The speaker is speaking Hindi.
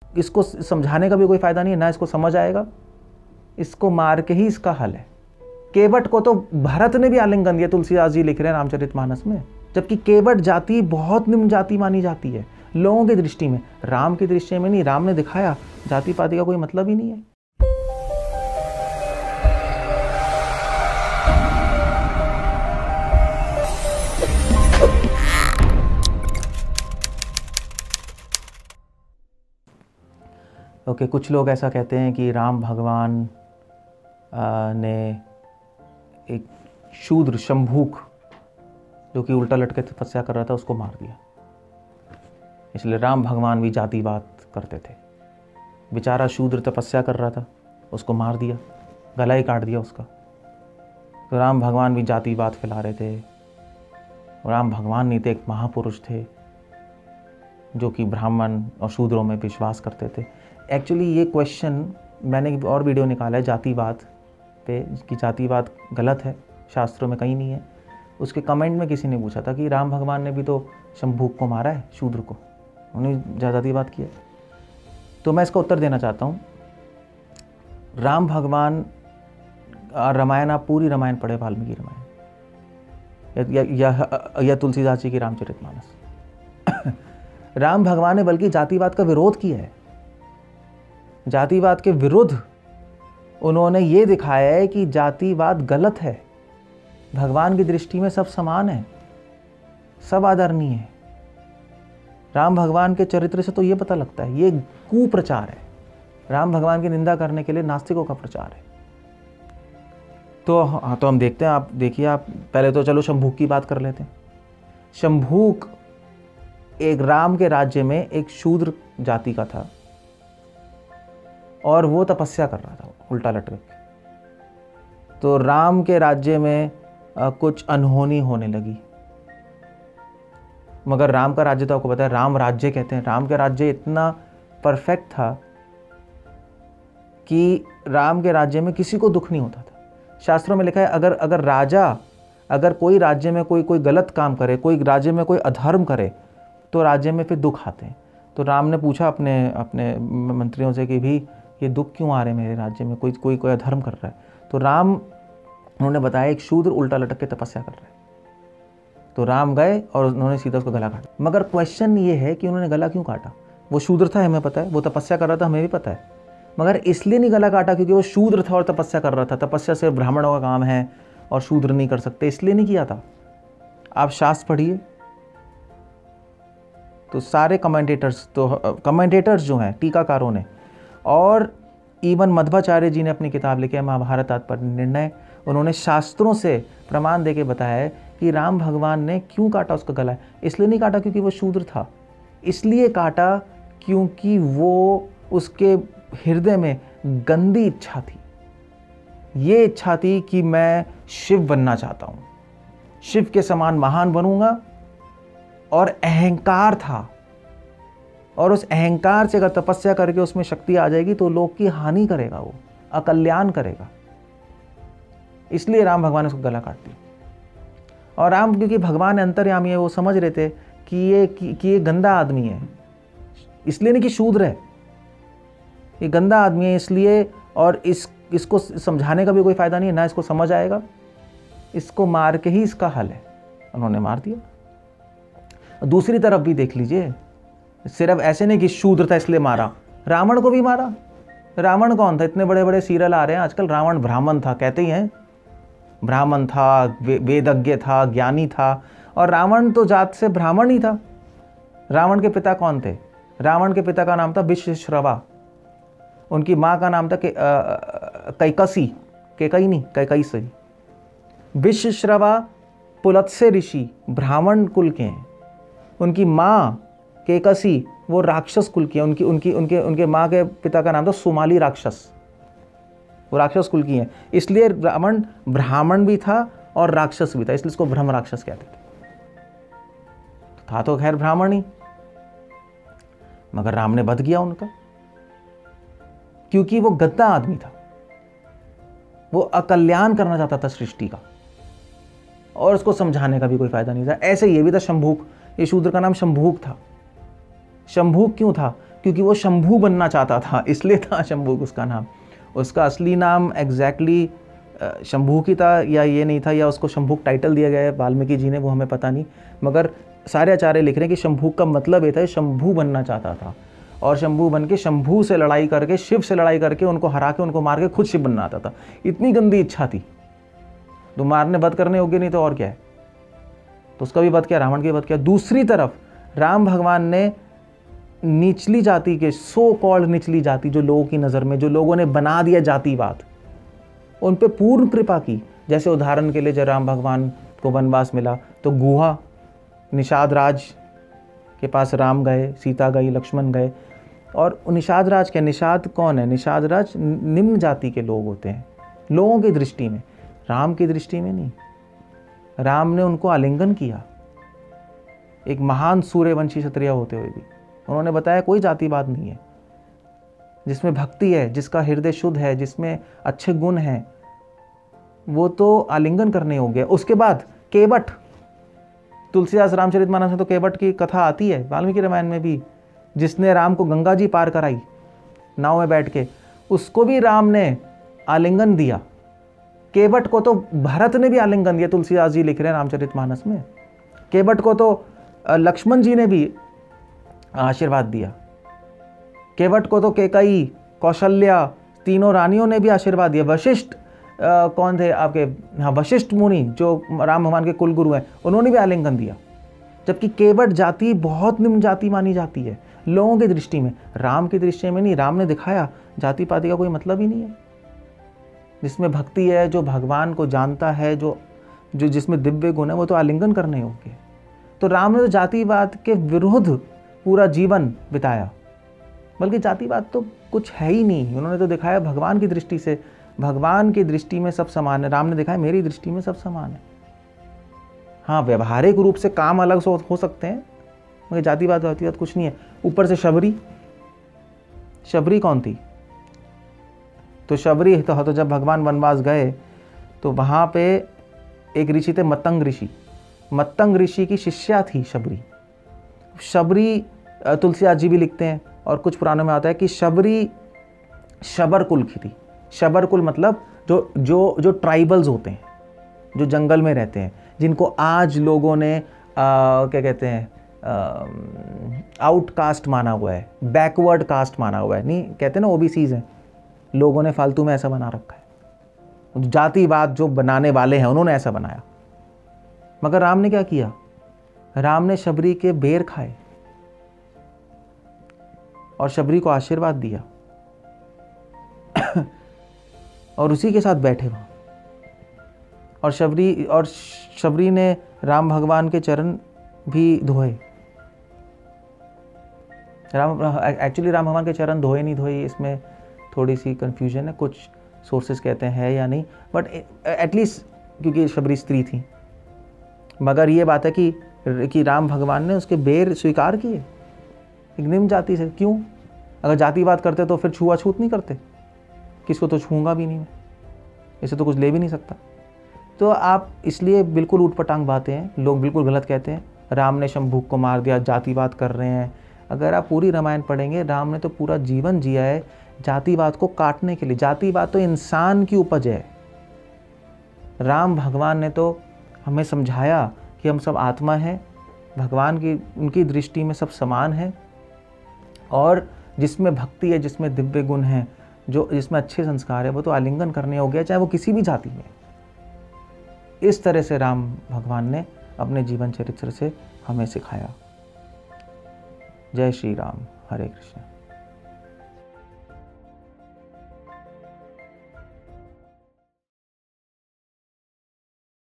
इसको समझाने का भी कोई फायदा नहीं है, ना इसको समझ आएगा, इसको मार के ही इसका हल है। केवट को तो भरत ने भी आलिंगन दिया, तुलसीदास जी लिख रहे हैं रामचरितमानस में, जबकि केवट जाति बहुत निम्न जाति मानी जाती है लोगों की दृष्टि में, राम की दृष्टि में नहीं। राम ने दिखाया जाति पाति का कोई मतलब ही नहीं है। ओके, कुछ लोग ऐसा कहते हैं कि राम भगवान ने एक शूद्र शंभूक जो कि उल्टा लटके तपस्या कर रहा था उसको मार दिया, इसलिए राम भगवान भी जातिवाद करते थे। बेचारा शूद्र तपस्या कर रहा था, उसको मार दिया, गला ही काट दिया उसका। तो राम भगवान भी जातिवाद फैला रहे थे। राम भगवान नहीं थे, एक महापुरुष थे जो कि ब्राह्मण और शूद्रों में विश्वास करते थे। एक्चुअली ये क्वेश्चन मैंने एक और वीडियो निकाला है जातिवाद पे, कि जातिवाद गलत है, शास्त्रों में कहीं नहीं है। उसके कमेंट में किसी ने पूछा था कि राम भगवान ने भी तो शंभूक को मारा है, शूद्र को, उन्होंने जातिवाद किया। तो मैं इसका उत्तर देना चाहता हूँ। राम भगवान रामायण, आप पूरी रामायण पढ़े, वाल्मीकि रामायण या तुलसीदास जी की रामचरितमानस। राम भगवान ने बल्कि जातिवाद का विरोध किया है। जातिवाद के विरुद्ध उन्होंने ये दिखाया है कि जातिवाद गलत है, भगवान की दृष्टि में सब समान है, सब आदरणीय है। राम भगवान के चरित्र से तो ये पता लगता है ये कुप्रचार है, राम भगवान की निंदा करने के लिए नास्तिकों का प्रचार है। तो हाँ, तो हम देखते हैं, आप देखिए, आप पहले तो चलो शंभूक की बात कर लेते हैं। शंभूक एक राम के राज्य में एक शूद्र जाति का था और वो तपस्या कर रहा था उल्टा लटक के। तो राम के राज्य में कुछ अनहोनी होने लगी, मगर राम का राज्य तो आपको पता है, राम राज्य कहते हैं। राम का राज्य इतना परफेक्ट था कि राम के राज्य में किसी को दुख नहीं होता था। शास्त्रों में लिखा है अगर राजा, अगर कोई राज्य में कोई गलत काम करे, कोई राज्य में कोई अधर्म करे, तो राज्य में फिर दुख आते हैं। तो राम ने पूछा अपने मंत्रियों से कि भी ये दुख क्यों आ रहे हैं मेरे राज्य में, कोई अधर्म कर रहा है। तो राम, उन्होंने बताया एक शूद्र उल्टा लटक के तपस्या कर रहा है। तो राम गए और उन्होंने सीधा उसका गला काटा। मगर क्वेश्चन ये है कि उन्होंने गला क्यों काटा? वो शूद्र था, हमें पता है, वो तपस्या कर रहा था, हमें भी पता है, मगर इसलिए नहीं गला काटा क्योंकि वो शूद्र था और तपस्या कर रहा था। तपस्या सिर्फ ब्राह्मणों का काम है और शूद्र नहीं कर सकते, इसलिए नहीं किया था। आप शास्त्र पढ़िए तो सारे कमेंटेटर्स जो हैं, टीकाकारों ने, और इवन मध्वाचार्य जी ने अपनी किताब लिखी है महाभारत तात्पर्य निर्णय, उन्होंने शास्त्रों से प्रमाण देके बताया है कि राम भगवान ने क्यों काटा उसका गला। इसलिए नहीं काटा क्योंकि वो शूद्र था, इसलिए काटा क्योंकि वो, उसके हृदय में गंदी इच्छा थी। ये इच्छा थी कि मैं शिव बनना चाहता हूँ, शिव के समान महान बनूंगा, और अहंकार था। और उस अहंकार से अगर तपस्या करके उसमें शक्ति आ जाएगी तो लोग की हानि करेगा, वो अकल्याण करेगा। इसलिए राम भगवान ने उसको गला काट दिया। और राम क्योंकि भगवान अंतर्यामी है, वो समझ रहे थे कि ये गंदा आदमी है, इसलिए नहीं कि शूद्र है, ये गंदा आदमी है इसलिए, और इसको समझाने का भी कोई फायदा नहीं है, ना इसको समझ आएगा, इसको मार के ही इसका हल है। उन्होंने मार दिया। दूसरी तरफ भी देख लीजिए, सिर्फ ऐसे नहीं कि शूद्र था इसलिए मारा, रावण को भी मारा। रावण कौन था? इतने बड़े बड़े सीरियल आ रहे हैं आजकल, रावण ब्राह्मण था, कहते ही हैं ब्राह्मण था, वेदज्ञ था, ज्ञानी था, और रावण तो जात से ब्राह्मण ही था। रावण के पिता कौन थे? रावण के पिता का नाम था विश्रवा, उनकी माँ का नाम था कैकसी, कैकई। विश्रवा पुलत्स्य ऋषि ब्राह्मण कुल के हैं, उनकी माँ कैकसी वो राक्षस कुल की है। उनके माँ के पिता का नाम था सुमाली राक्षस, वो राक्षस कुल की हैं। इसलिए रावण ब्राह्मण भी था और राक्षस भी था, इसलिए इसको ब्रह्म राक्षस कहते थे। था तो खैर ब्राह्मण ही, मगर राम ने वध किया उनका, क्योंकि वो गद्दा आदमी था, वो अकल्याण करना चाहता था सृष्टि का, और उसको समझाने का भी कोई फायदा नहीं था। ऐसे ये भी था शंभूक, ये शूद्र का नाम शंभूक था। शंभूक क्यों था? क्योंकि वो शंभू बनना चाहता था, इसलिए था शंभू उसका नाम। उसका असली नाम एग्जैक्टली शंभू की था या ये नहीं था, या उसको शंभू टाइटल दिया गया है वाल्मीकि जी ने, वो हमें पता नहीं। मगर सारे आचार्य लिख रहे हैं कि शंभू का मतलब ये था, शंभू बनना चाहता था और शंभू बन के शंभू से लड़ाई करके, शिव से लड़ाई करके, उनको हरा के, उनको मार के खुद शिव बनना आता था। इतनी गंदी इच्छा थी। तो मारने वध करने योग्य नहीं तो और क्या है। तो उसका भी वध किया, रावण की वध किया। दूसरी तरफ राम भगवान ने निचली जाति के, सो कॉल्ड निचली जाति, जो लोगों की नज़र में, जो लोगों ने बना दिया जातिवाद, उन पे पूर्ण कृपा की। जैसे उदाहरण के लिए जब राम भगवान को वनवास मिला तो गुहा निषाद राज के पास राम गए, सीता गई, लक्ष्मण गए। और निषाद राज क्या, निषाद कौन है? निषाद राज निम्न जाति के लोग होते हैं लोगों की दृष्टि में, राम की दृष्टि में नहीं। राम ने उनको आलिंगन किया, एक महान सूर्यवंशी क्षत्रिय होते हुए भी। उन्होंने बताया कोई जातिवाद नहीं है, जिसमें भक्ति है, जिसका हृदय शुद्ध है, जिसमें अच्छे गुण हैं, वो तो आलिंगन करने योग्य है। उसके बाद केवट, तुलसीदास रामचरितमानस में तो केवट की कथा आती है, वाल्मीकि रामायण में भी, जिसने राम को गंगा जी पार कराई नाव में बैठ के, उसको भी राम ने आलिंगन दिया। केवट को तो भरत ने भी आलिंगन दिया, तुलसीदास जी लिख रहे हैं रामचरितमानस में। केवट को तो लक्ष्मण जी ने भी आशीर्वाद दिया। केवट को तो केकई, कौशल्या, तीनों रानियों ने भी आशीर्वाद दिया। वशिष्ठ कौन थे आपके, हाँ, वशिष्ठ मुनि जो राम भगवान के कुल गुरु हैं, उन्होंने भी आलिंगन दिया। जबकि केवट जाति बहुत निम्न जाति मानी जाती है लोगों की दृष्टि में, राम की दृष्टि में नहीं। राम ने दिखाया जाति पाति का कोई मतलब ही नहीं है। जिसमें भक्ति है, जो भगवान को जानता है, जो जिसमें दिव्य गुण है, वो तो आलिंगन करने योग्य है। तो राम ने तो जातिवाद के विरुद्ध पूरा जीवन बिताया, बल्कि जातिवाद तो कुछ है ही नहीं। उन्होंने तो दिखाया भगवान की दृष्टि से, भगवान की दृष्टि में सब समान है। राम ने दिखाया मेरी दृष्टि में सब समान है। हाँ, व्यवहारिक रूप से काम अलग हो सकते हैं, मगर जातिवाद कुछ नहीं है। ऊपर से शबरी कौन थी? तो शबरी तो जब भगवान वनवास गए तो वहाँ पे एक ऋषि थे, मतंग ऋषि। मतंग ऋषि की शिष्या थी शबरी। तुलसीदास जी भी लिखते हैं और कुछ पुराणों में आता है कि शबरी शबर कुल की थी। शबर कुल मतलब जो ट्राइबल्स होते हैं, जो जंगल में रहते हैं, जिनको आज लोगों ने क्या कहते हैं, आउटकास्ट माना हुआ है, बैकवर्ड कास्ट माना हुआ है। नहीं कहते ना, ओबीसीज हैं, लोगों ने फालतू में ऐसा बना रखा है। जातिवाद जो बनाने वाले हैं उन्होंने ऐसा बनाया। मगर राम ने क्या किया? राम ने शबरी के बेर खाए और शबरी को आशीर्वाद दिया और उसी के साथ बैठे वहां। और शबरी ने राम भगवान के चरण भी धोए। एक्चुअली राम भगवान के चरण धोए नहीं धोए, इसमें थोड़ी सी कंफ्यूजन है। कुछ सोर्सेस कहते हैं या नहीं, बट एटलीस्ट क्योंकि शबरी स्त्री थी। मगर ये बात है कि राम भगवान ने उसके बेर स्वीकार किए एक निम्न जाति से। क्यों? अगर जातिवाद करते तो फिर छुआछूत नहीं करते, किसको तो छूंगा भी नहीं मैं, इसे तो कुछ ले भी नहीं सकता। तो आप इसलिए बिल्कुल ऊटपटांग बातें हैं, लोग बिल्कुल गलत कहते हैं। राम ने शंभूक को मार दिया, जातिवाद कर रहे हैं। अगर आप पूरी रामायण पढ़ेंगे, राम ने तो पूरा जीवन जिया है जातिवाद को काटने के लिए। जातिवाद तो इंसान की उपज है। राम भगवान ने तो हमें समझाया कि हम सब आत्मा हैं, भगवान की उनकी दृष्टि में सब समान है, और जिसमें भक्ति है, जिसमें दिव्य गुण है, जिसमें अच्छे संस्कार है, वो तो आलिंगन करने हो गया, चाहे वो किसी भी जाति में। इस तरह से राम भगवान ने अपने जीवन चरित्र से हमें सिखाया। जय श्री राम, हरे कृष्ण।